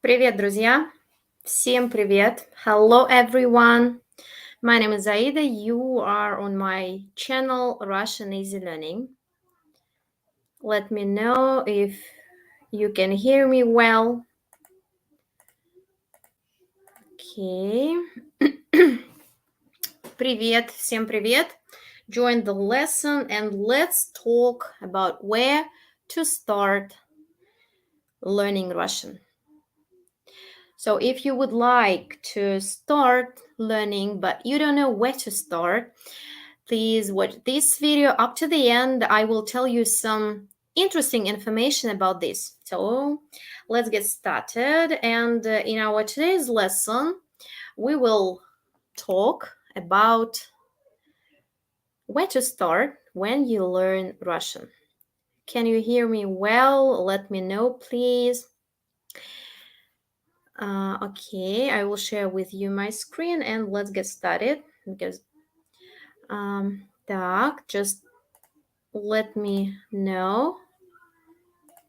Привет, друзья! Всем привет! Hello, everyone! My name is Aida. You are on my channel Russian Easy Learning. Let me know if you can hear me well. Okay. Привет, всем привет! Join the lesson and let's talk about where to start learning Russian. So if you would like to start learning but you don't know where to start, please watch this video up to the end. I will tell you some interesting information about this. So let's get started. And in our today's lesson, we will talk about where to start when you learn Russian. Can you hear me well? Let me know, please. Okay, I will share with you my screen and let's get started because так, just let me know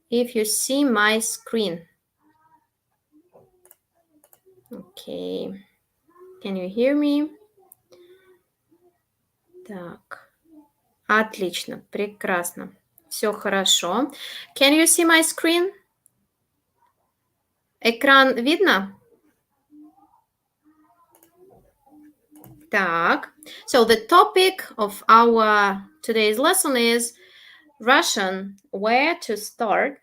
if you see my screen. Okay, can you hear me? Так, отлично, прекрасно, все хорошо. Can you see my screen? Экран видно? Так, so the topic of our today's lesson is Russian, where to start.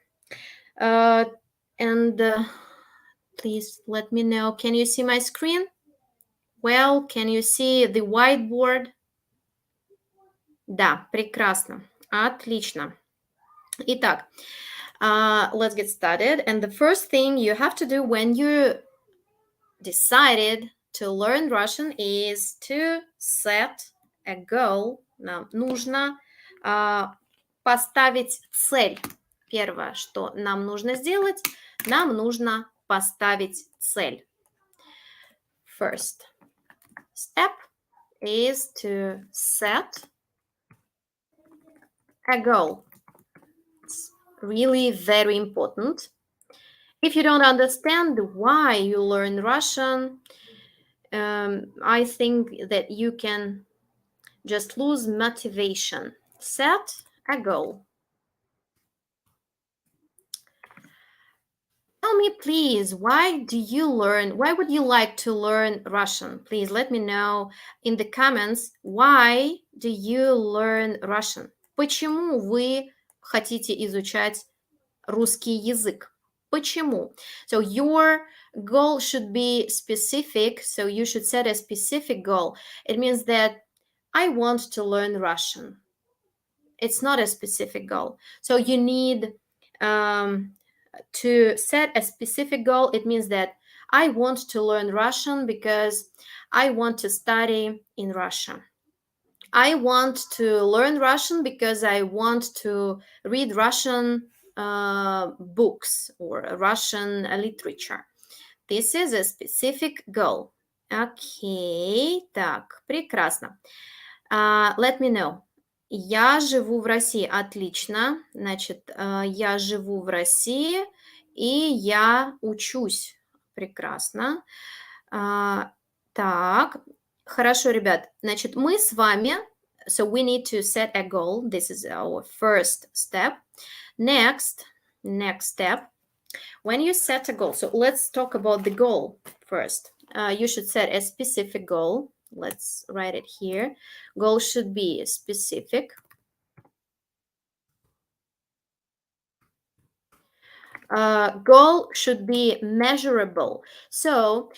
Please let me know, can you see my screen? Well, can you see the whiteboard? Да, прекрасно, отлично. Итак, let's get started. And the first thing you have to do when you decided to learn Russian is to set a goal. Нам нужно поставить цель. Первое, что нам нужно сделать, нам нужно поставить цель. First step is to set a goal. It's really very important. If you don't understand why you learn Russian, I think that you can just lose motivation. Set a goal. Tell me, please, why would you like to learn Russian? Please let me know in the comments, why do you learn Russian? Почему вы хотите изучать русский язык? Почему? So your goal should be specific, so you should set a specific goal. It means that I want to learn Russian. It's not a specific goal. So you need to set a specific goal. It means that I want to learn Russian because I want to study in Russia. I want to learn Russian because I want to read Russian books or Russian literature. This is a specific goal. Okay, так, прекрасно. Let me know. Я живу в России. Отлично. Значит, я живу в России и я учусь. Прекрасно. Так, хорошо, ребят. Значит, мы с вами, so we need to set a goal. This is our first step. Next step, when you set a goal, so let's talk about the goal first. You should set a specific goal. Let's write it here. Goal should be specific. Goal should be measurable. So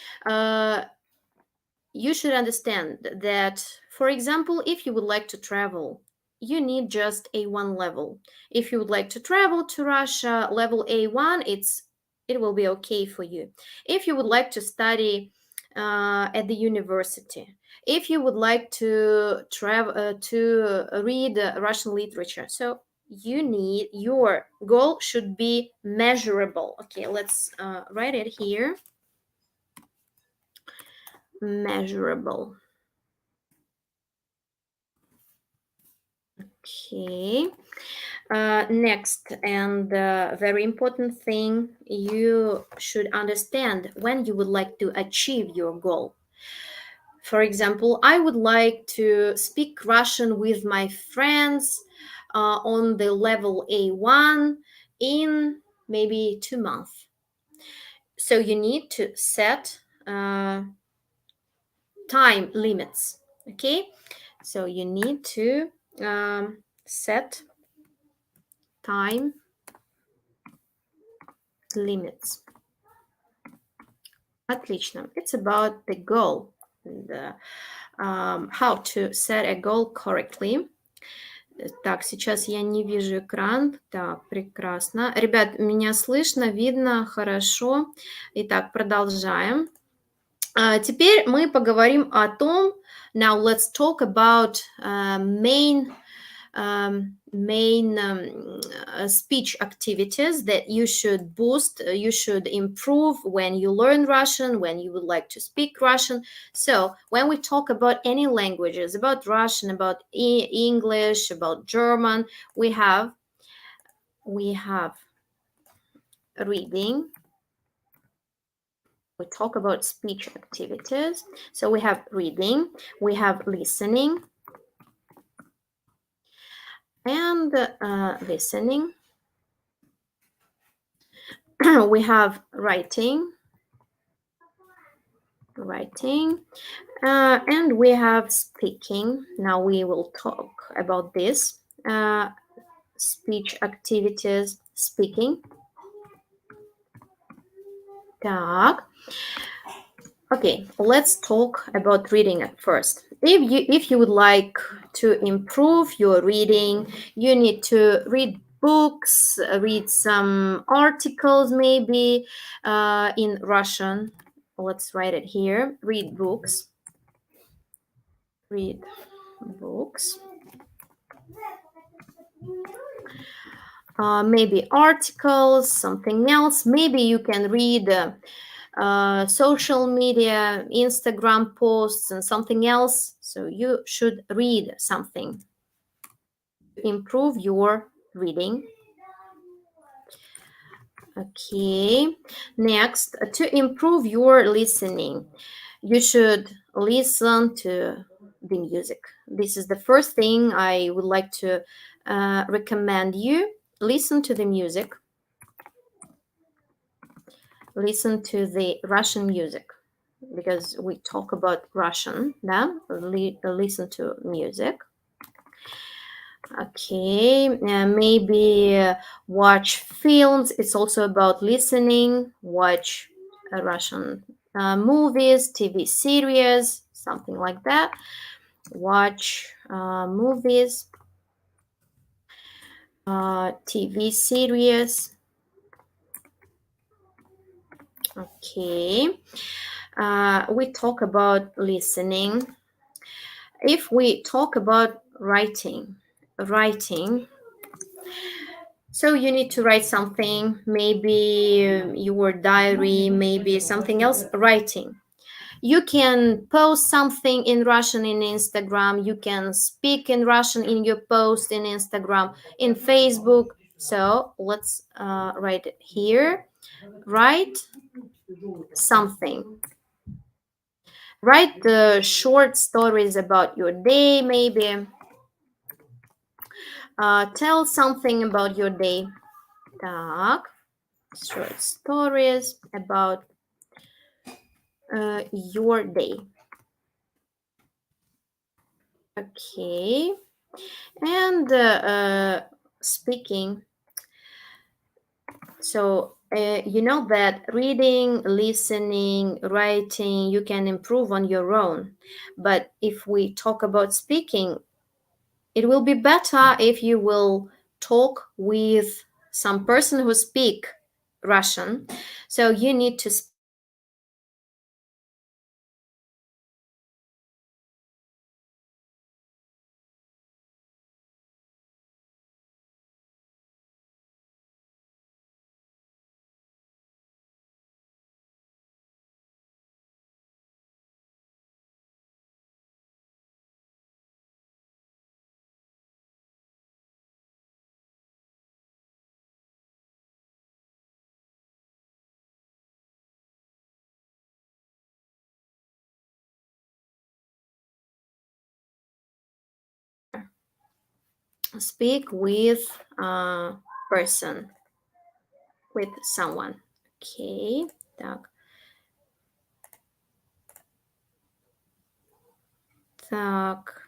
you should understand that, for example, if you would like to travel, you need just A1 level. If you would like to travel to Russia, level A1, it will be okay for you. If you would like to study at the university, if you would like to travel to read Russian literature, so your goal should be measurable. Okay, let's write it here. Measurable. Okay. Next, and very important thing, you should understand when you would like to achieve your goal. For example, I would like to speak Russian with my friends on the level A1 in maybe 2 months. So you need to set time limits. Okay, so you need to set time limits. Отлично. It's about the goal and how to set a goal correctly. Так, сейчас я не вижу экран. Так, прекрасно. Ребят, меня слышно, видно, хорошо. Итак, продолжаем. Теперь мы поговорим о том. Now let's talk about main speech activities that you should boost, you should improve when you learn Russian, when you would like to speak Russian. So when we talk about any languages, about Russian, about English, about German, we have reading. We talk about speech activities. So we have reading, we have listening, and listening. We have writing, and we have speaking. Now we will talk about this speech activities, speaking. Так. Okay, let's talk about reading at first. If you would like to improve your reading, you need to read books, read some articles maybe in Russian. Let's write it here. Read books. Read books. Maybe articles, something else. Maybe you can read social media, Instagram posts, and something else. So you should read something. Improve your reading. Okay. Next, to improve your listening, you should listen to the music. This is the first thing I would like to recommend you. Listen to the music. Listen to the Russian music because we talk about Russian. Yeah? Listen to music. Okay, maybe watch films. It's also about listening. Watch Russian movies, TV series, something like that. Watch movies, TV series. Okay, we talk about listening. If we talk about writing, so you need to write something, maybe your diary, maybe something else. Writing. You can post something in Russian in Instagram. You can speak in Russian in your post in Instagram, in Facebook. So let's write it here. Write something. Write the short stories about your day, maybe. Tell something about your day. Так. Short stories about your day. Okay. And speaking. So you know that reading, listening, writing, you can improve on your own. But if we talk about speaking, it will be better if you will talk with some person who speak Russian. So you need to speak speak with person, with someone. Окей, так. Так.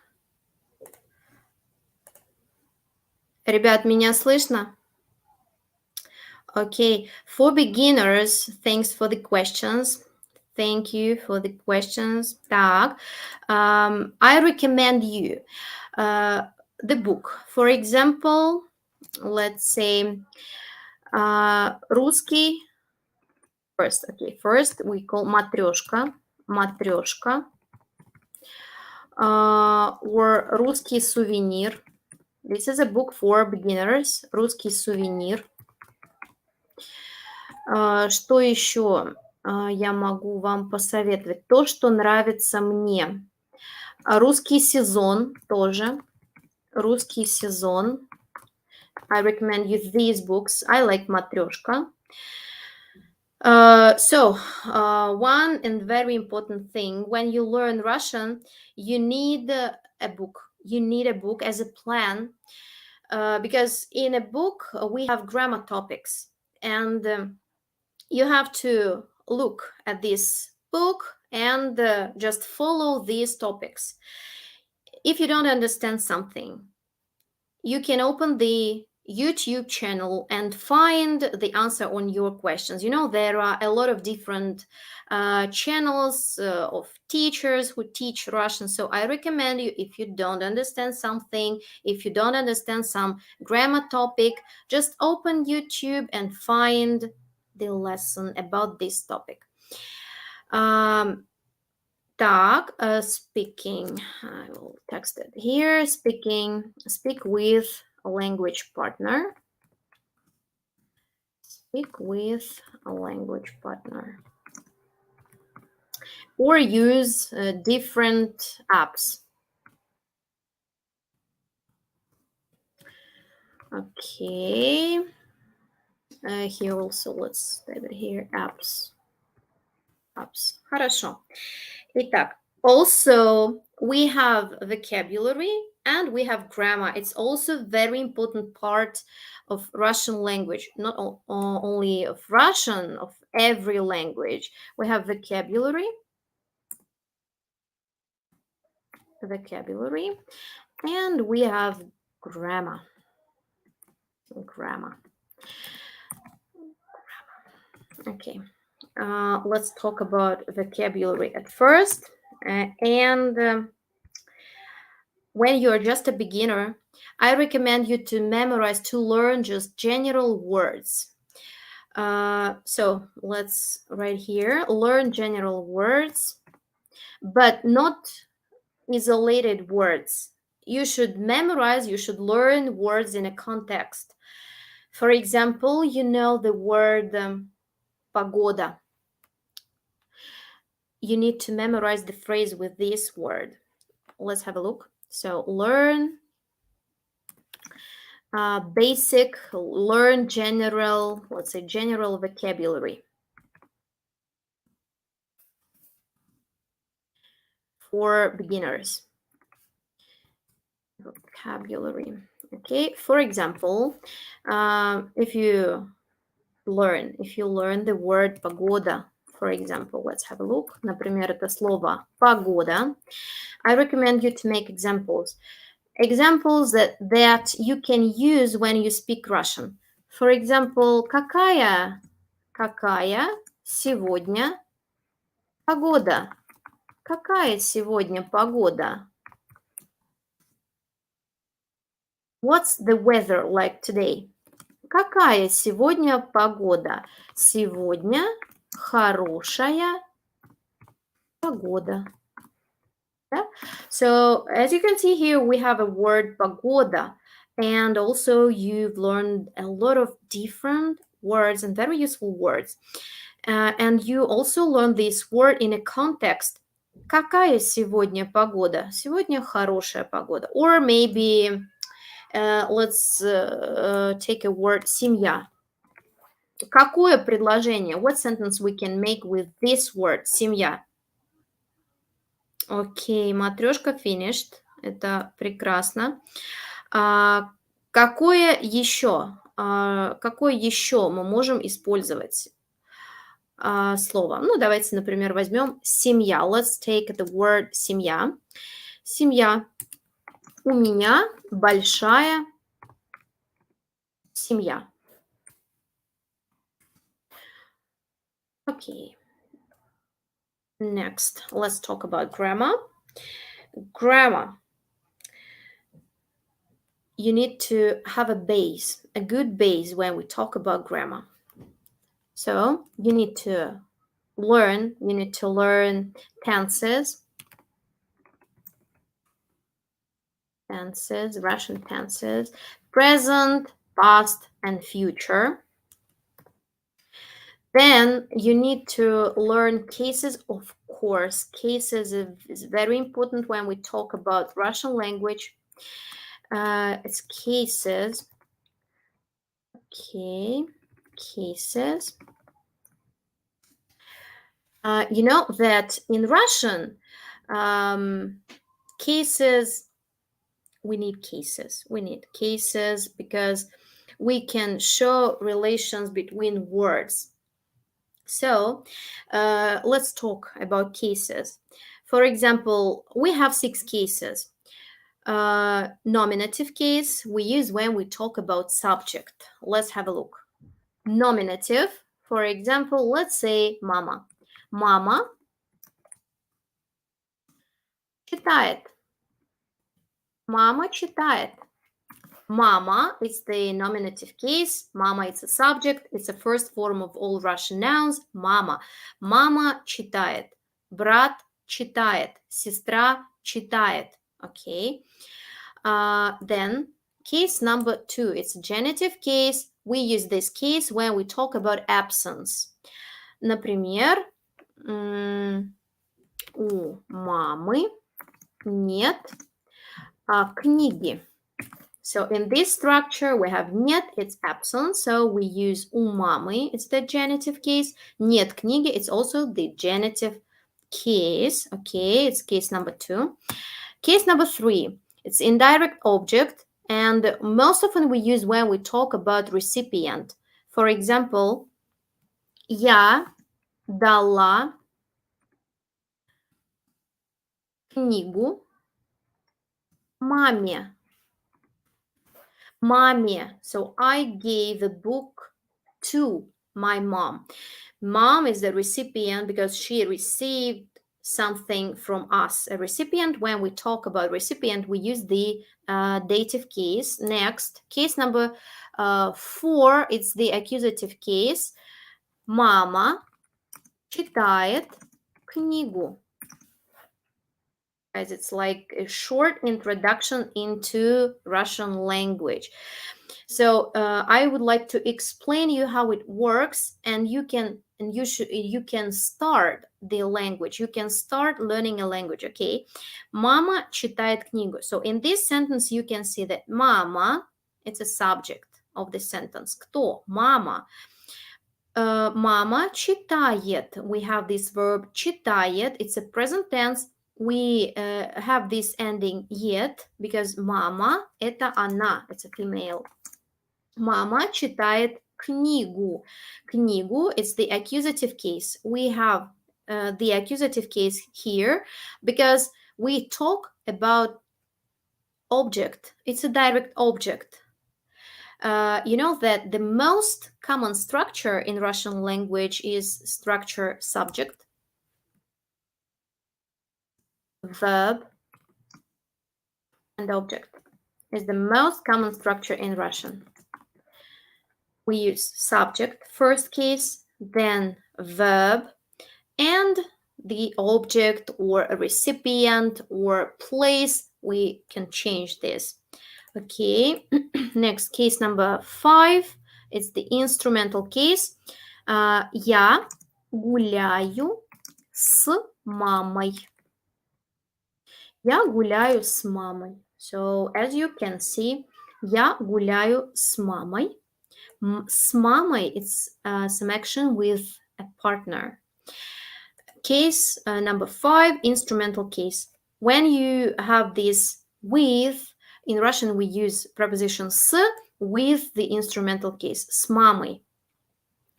Ребят, меня слышно? Okay, for beginners, thanks for the questions. Thank you for the questions. Так, I recommend you the book. For example, let's say русский first. Okay, first we call матрешка, матрешка, or русский сувенир. This is a book for beginners. Русский сувенир. Что еще я могу вам посоветовать? То, что нравится мне. Русский сезон тоже. Русский сезон. I recommend you these books. I like Matryoshka. One and very important thing, when you learn Russian, you need a book. You need a book as a plan, because in a book we have grammar topics, and you have to look at this book and just follow these topics. If you don't understand something, you can open the YouTube channel and find the answer on your questions. You know, there are a lot of different channels of teachers who teach Russian. So I recommend you, if you don't understand something, if you don't understand some grammar topic, just open YouTube and find the lesson about this topic. Speaking, I will text it here. Speak with a language partner. Speak with a language partner. Or use different apps. Okay. Here also, let's type it here, apps. Хорошо. Итак, also we have vocabulary and we have grammar. It's also very important part of Russian language, not only of Russian, of every language. We have vocabulary, and we have grammar. Okay. Let's talk about vocabulary at first. When you're just a beginner, I recommend you to memorize, to learn just general words. So let's write here, learn general words, but not isolated words. You should memorize, you should learn words in a context. For example, you know the word погода. You need to memorize the phrase with this word. Let's have a look. So learn basic, learn general, let's say general vocabulary. For beginners. Vocabulary. Okay, for example, if you learn the word погода, for example, let's have a look. Например, это слово погода. I recommend you to make examples that you can use when you speak Russian. For example, какая сегодня погода? Какая сегодня погода? What's the weather like today? Какая сегодня погода? Сегодня хорошая погода. Yeah? So as you can see here, we have a word погода, and also you've learned a lot of different words and very useful words. And you also learned this word in a context. Какая сегодня погода? Сегодня хорошая погода. Or maybe let's take a word семья. Какое предложение? What sentence we can make with this word семья? Окей, матрешка finished. Это прекрасно. Какое еще мы можем использовать слово? Ну, давайте, например, возьмем семья. Let's take the word семья. Семья. У меня большая семья. Okay. Next, let's talk about grammar. Grammar. You need to have a base, a good base when we talk about grammar. So you need to learn tenses, Russian tenses, present, past, and future. Then you need to learn cases, of course. Cases is very important when we talk about Russian language. It's cases. Okay, cases. You know that in Russian, cases, we need cases. We need cases because we can show relations between words. So let's talk about cases. For example, we have 6 cases. Nominative case we use when we talk about subject. Let's have a look. Nominative, for example, let's say mama. Мама читает. Мама читает. Mama is the nominative case. Mama is a subject. It's the first form of all Russian nouns. Mama. Mama читает. Брат читает. Сестра читает. Okay. Then case number 2. It's a genitive case. We use this case when we talk about absence. Например, у мамы нет книги. So in this structure, we have нет, it's absent. So we use у мамы, it's the genitive case. Нет книги, it's also the genitive case. Okay, it's case number 2. Case number 3, it's indirect object. And most often we use when we talk about recipient. For example, я дала книгу маме. Mame. So I gave a book to my mom. Mom is the recipient because she received something from us. A recipient, when we talk about recipient, we use the dative case. Next, case number 4, it's the accusative case. Мама читает книгу. Guys, it's like a short introduction into Russian language. So I would like to explain you how it works, and you can start the language. You can start learning a language. Okay, Mama читает книгу. So in this sentence, you can see that mama, it's a subject of the sentence. Кто? Mama. Mama читает. We have this verb читает. It's a present tense. We have this ending yet because mama это она, it's a female. Mama читает книгу. Книгу is the accusative case. We have the accusative case here because we talk about object. It's a direct object. You know that the most common structure in Russian language is structure subject, verb, and object. Is the most common structure in Russian. We use subject, first case, then verb, and the object or a recipient or place. We can change this. Okay, next, case number 5. It's the instrumental case. Я гуляю с мамой. Я гуляю с мамой. So, as you can see, я гуляю с мамой. С мамой, it's some action with a partner. Case number 5, instrumental case. When you have this with, in Russian we use preposition s with the instrumental case, с мамой.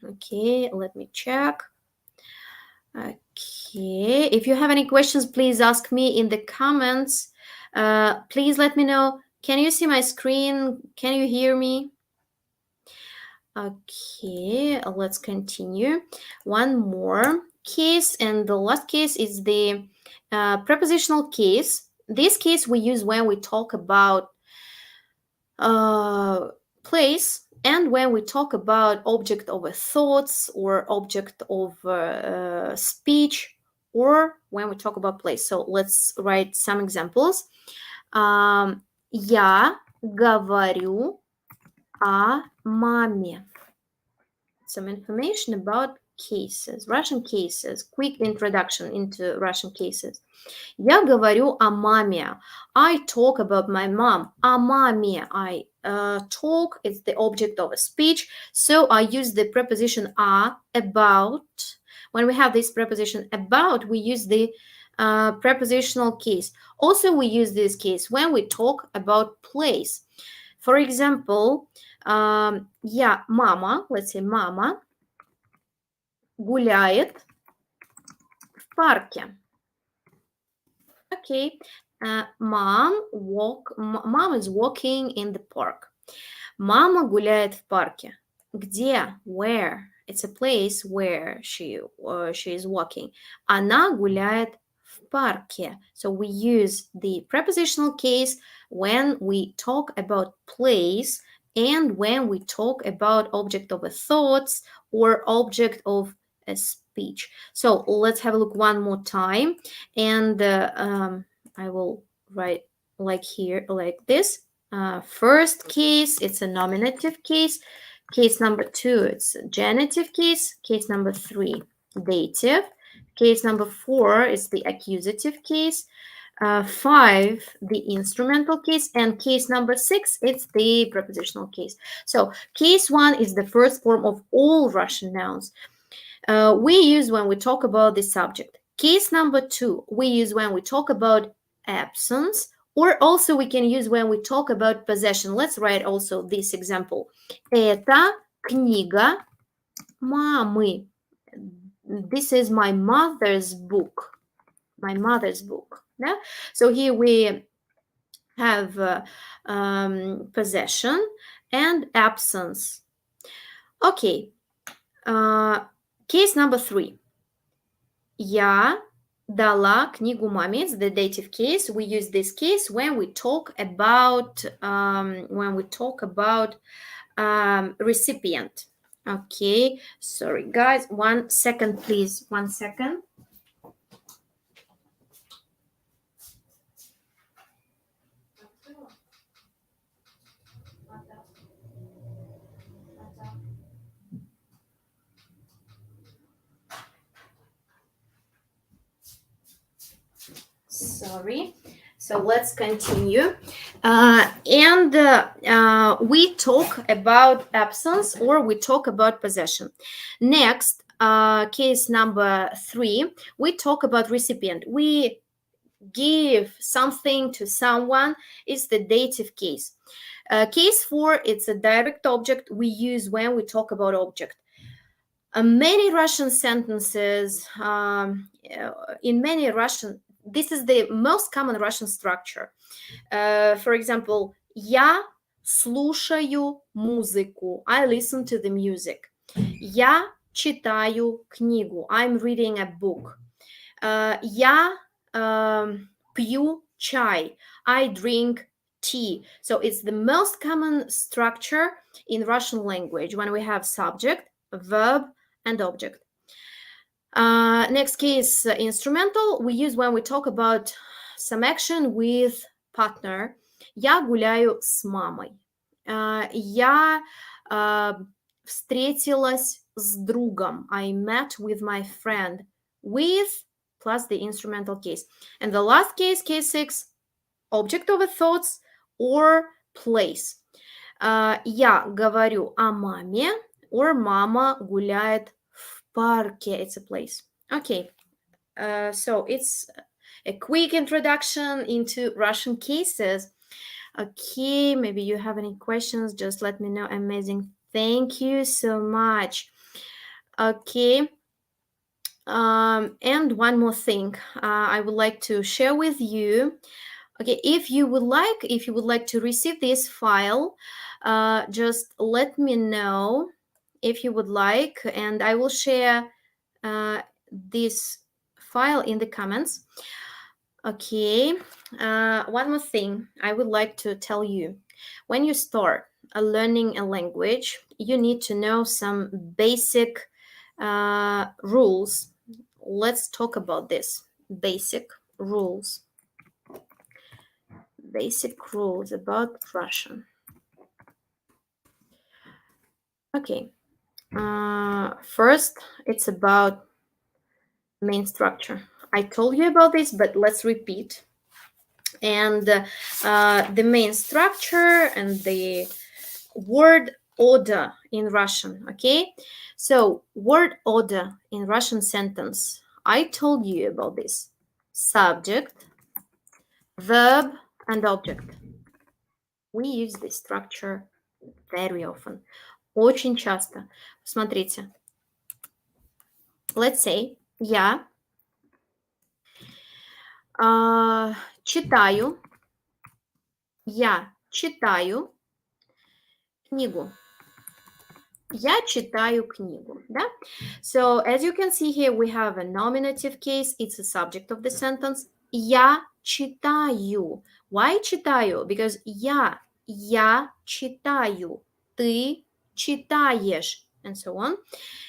Okay, let me check. Okay, if you have any questions, please ask me in the comments. Please let me know. Can you see my screen? Can you hear me? Okay, let's continue. One more case, and the last case is the prepositional case. This case we use when we talk about place and when we talk about object of a thoughts or object of speech, or when we talk about place. So let's write some examples. Я говорю о маме. Some information about cases, Russian cases, quick introduction into Russian cases. Я говорю о маме. I talk about my mom. О маме. I talk is the object of a speech. So I use the preposition a, about. When we have this preposition about, we use the prepositional case. Also, we use this case when we talk about place. For example, мама, let's say мама, гуляет в парке. Okay, mom is walking in the park. Мама гуляет в парке. Где? Where? It's a place where she is walking. Она гуляет в парке. So we use the prepositional case when we talk about place and when we talk about object of a thoughts or object of a speech. So let's have a look one more time, and I will write like here, like this. First case, it's a nominative case. Case number 2, it's a genitive case. Case number 3, dative. Case number 4 is the accusative case. 5, the instrumental case, and case number 6, it's the prepositional case. So case 1 is the first form of all Russian nouns. We use when we talk about the subject. Case number 2, we use when we talk about absence, or also we can use when we talk about possession. Let's write also this example. Это книга мамы. This is my mother's book. My mother's book. Yeah? So here we have possession and absence. Okay. Case number 3. Я дала книгу маме. It's the dative case. We use this case when we talk about recipient. Okay. Sorry, guys. 1 second, please. 1 second. Sorry. So let's continue. We talk about absence or we talk about possession. Next, case number 3, we talk about recipient. We give something to someone is the dative case. Case 4, it's a direct object we use when we talk about object. Many Russian sentences, in many Russian, this is the most common Russian structure. For example, я слушаю музыку. I listen to the music. Я читаю книгу. I'm reading a book. Я пью чай. I drink tea. So it's the most common structure in Russian language when we have subject, verb, and object. Next case, instrumental, we use when we talk about some action with partner. Я гуляю с мамой. Я встретилась с другом. I met with my friend. With plus the instrumental case. And the last case, case 6, object of a thoughts or place. Я говорю о маме, or мама гуляет в парке. It's a place. Okay. So it's a quick introduction into Russian cases. Okay, maybe you have any questions, just let me know. Amazing. Thank you so much. Okay. And one more thing I would like to share with you. Okay, if you would like to receive this file, just let me know if you would like, and I will share this file in the comments. Okay, one more thing I would like to tell you. When you start learning a language, you need to know some basic rules. Let's talk about this. Basic rules. Basic rules about Russian. Okay. First, it's about main structure. I told you about this, but let's repeat. And the main structure and the word order in Russian. Okay. So, word order in Russian sentence. I told you about this. Subject, verb, and object. We use this structure very often. Очень часто. Смотрите. Let's say, я читаю книгу. Я читаю книгу, да? So, as you can see here, we have a nominative case. It's the subject of the sentence. Я читаю. Why читаю? Because я читаю. Ты читаешь. And so on.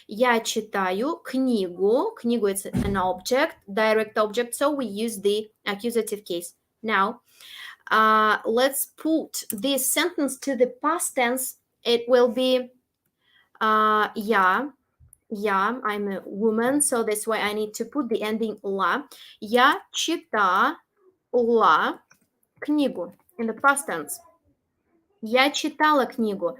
Я читаю книгу. Книгу is an object, direct object, so we use the accusative case. Now, let's put this sentence to the past tense. It will be я, I'm a woman, so that's why I need to put the ending la. Я читала книгу in the past tense. Я читала книгу.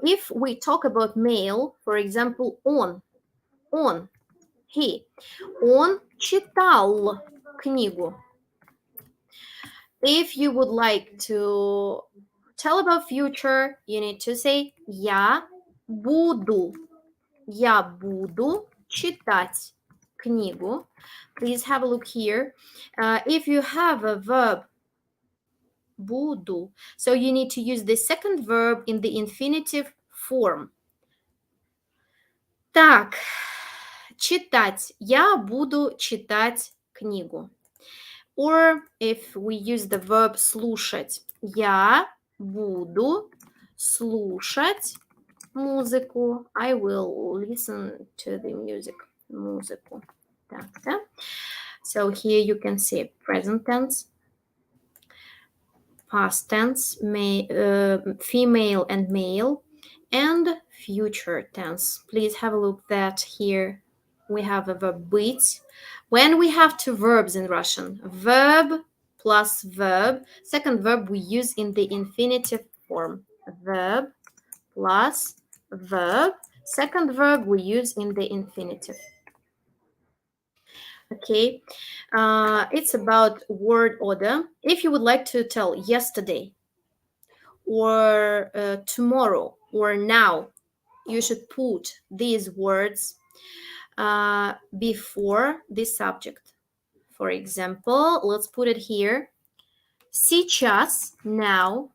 If we talk about male, for example, он, he, он читал книгу. If you would like to tell about future, you need to say я буду читать книгу. Please have a look here. If you have a verb буду, so you need to use the second verb in the infinitive form. Так, читать. Я буду читать книгу. Or if we use the verb слушать. Я буду слушать музыку. I will listen to the music. Музыку. Так, да? So here you can see present tense, past tense, female and male, and future tense. Please have a look that here we have a verb быть. When we have two verbs in Russian, verb plus verb, second verb we use in the infinitive form. Verb plus verb, second verb we use in the infinitive. Okay, it's about word order. If you would like to tell yesterday or tomorrow or now, you should put these words before the subject. For example, let's put it here. Сейчас, now.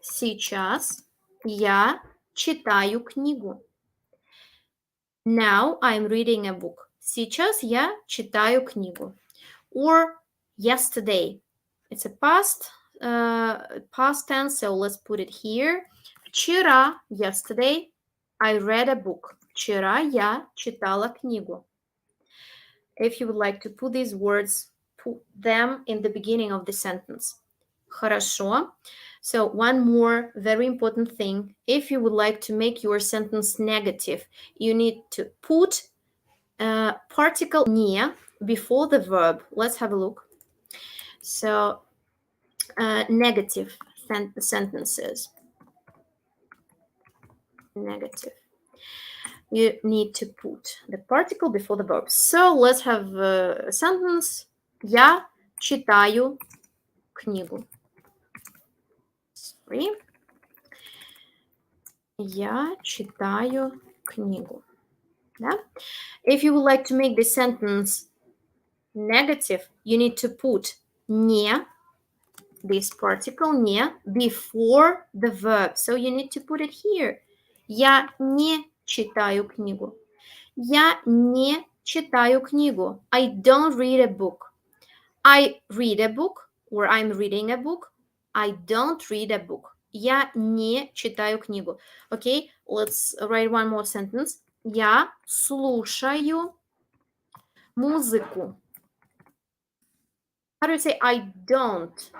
Сейчас я читаю книгу. Now I'm reading a book. Сейчас я читаю книгу. Or yesterday. It's a past tense, so let's put it here. Вчера, yesterday, I read a book. Вчера я читала книгу. If you would like to put these words, put them in the beginning of the sentence. Хорошо. So one more very important thing. If you would like to make your sentence negative, you need to put particle не before the verb. Let's have a look. So negative sentences. Negative. You need to put the particle before the verb. So let's have a sentence. Я читаю книгу. Sorry. Я читаю книгу. Да? If you would like to make the sentence negative, you need to put не, this particle не, before the verb. So you need to put it here. Я не читаю книгу. Я не читаю книгу. I don't read a book. I read a book, or I'm reading a book. I don't read a book. Я не читаю книгу. Okay, let's write one more sentence. Я слушаю музыку. How do you say I don't?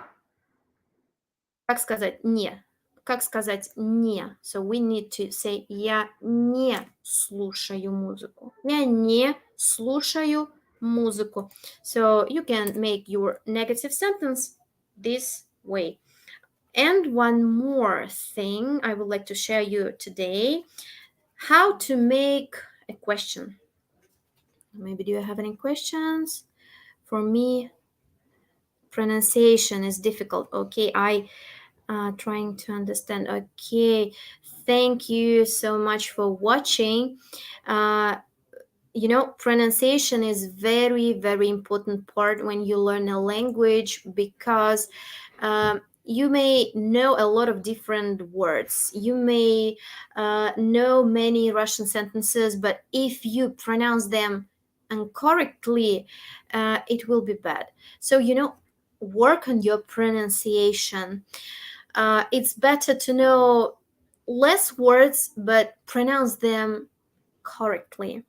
Как сказать не? Как сказать не? So we need to say я не слушаю музыку. Я не слушаю музыку. So you can make your negative sentence this way. And one more thing I would like to share you today, how to make a question. Maybe do you have any questions? For me, pronunciation is difficult. Okay, I trying to understand. Okay, thank you so much for watching. You know, pronunciation is very, very important part when you learn a language, because you may know a lot of different words. You may know many Russian sentences, but if you pronounce them incorrectly, it will be bad. So, you know, work on your pronunciation. It's better to know less words, but pronounce them correctly.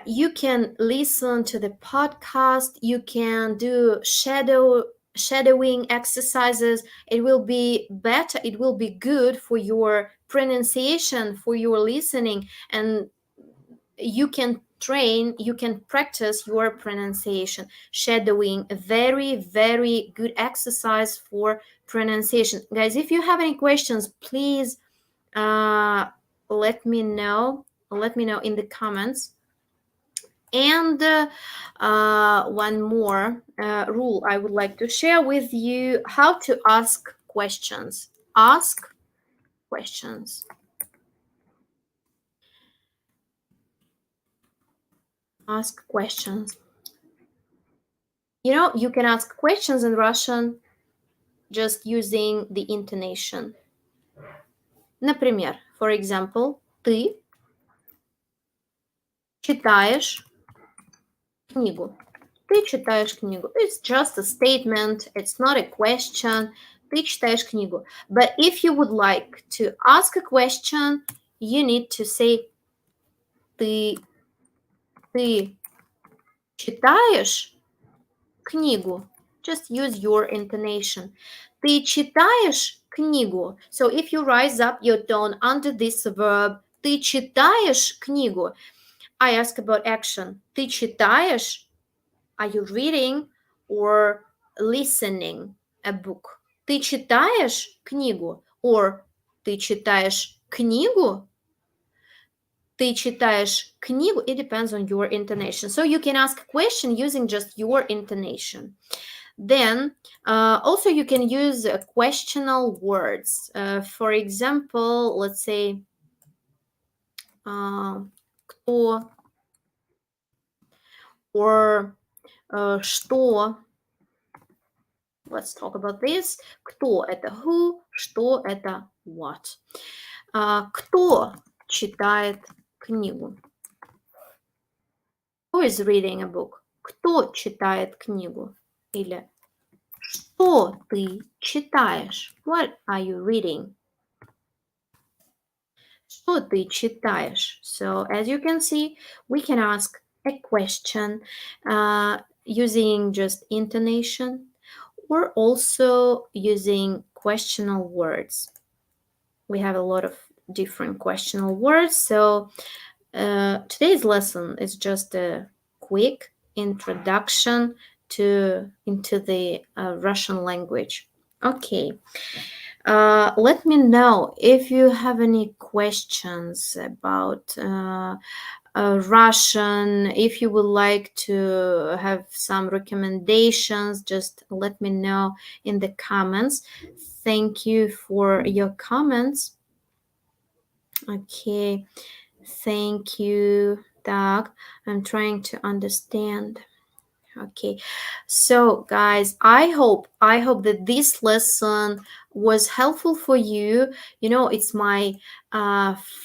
You can listen to the podcast. You can do shadowing exercises. It will be better. It will be good for your pronunciation, for your listening, and you can train, you can practice your pronunciation. Shadowing, a very, very good exercise for pronunciation. Guys, if you have any questions, please let me know. Let me know in the comments. And one more rule I would like to share with you: how to ask questions. Ask questions. Ask questions. You know, you can ask questions in Russian just using the intonation. Например, for example, ты читаешь книгу. Ты читаешь книгу. It's just a statement. It's not a question. Ты читаешь книгу. But if you would like to ask a question, you need to say ты читаешь книгу. Just use your intonation. Ты читаешь книгу. So if you rise up your tone under this verb, ты читаешь книгу. I ask about action. Ты читаешь? Are you reading or listening a book? Ты читаешь книгу? Or ты читаешь книгу? Ты читаешь книгу? It depends on your intonation. So you can ask a question using just your intonation. Then also you can use questional words. For example, let's say кто or что. Let's talk about this. Кто — это who, что — это what. Кто читает книгу? Who is reading a book? Кто читает книгу? Или что ты читаешь? What are you reading? Что ты читаешь? So as you can see, we can ask a question using just intonation, or also using questional words. We have a lot of different questional words. So today's lesson is just a quick introduction into the Russian language. Okay. Let me know if you have any questions about Russian. If you would like to have some recommendations, just let me know in the comments. Thank you for your comments. Okay, thank you, Doug. I'm trying to understand. Okay, so guys, I hope that this lesson was helpful for you. You know, it's my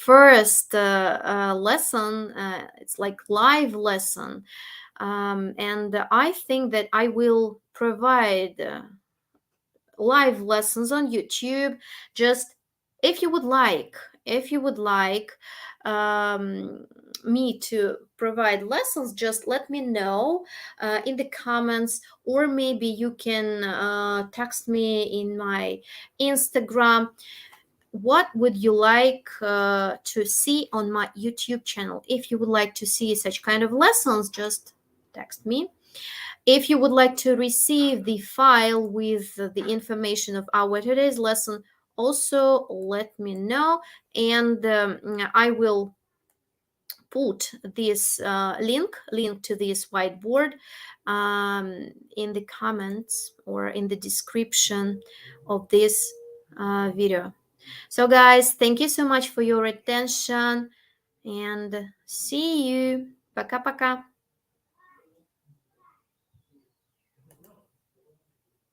first lesson. It's like live lesson, and I think that I will provide live lessons on YouTube. Just if you would like, if you would like me to provide lessons, just let me know in the comments, or maybe you can text me in my Instagram. What would you like to see on my YouTube channel? If you would like to see such kind of lessons, just text me. If you would like to receive the file with the information of our today's lesson, also let me know, and I will put this link to this whiteboard in the comments or in the description of this video. So guys, thank you so much for your attention, and see you. Пока-пока.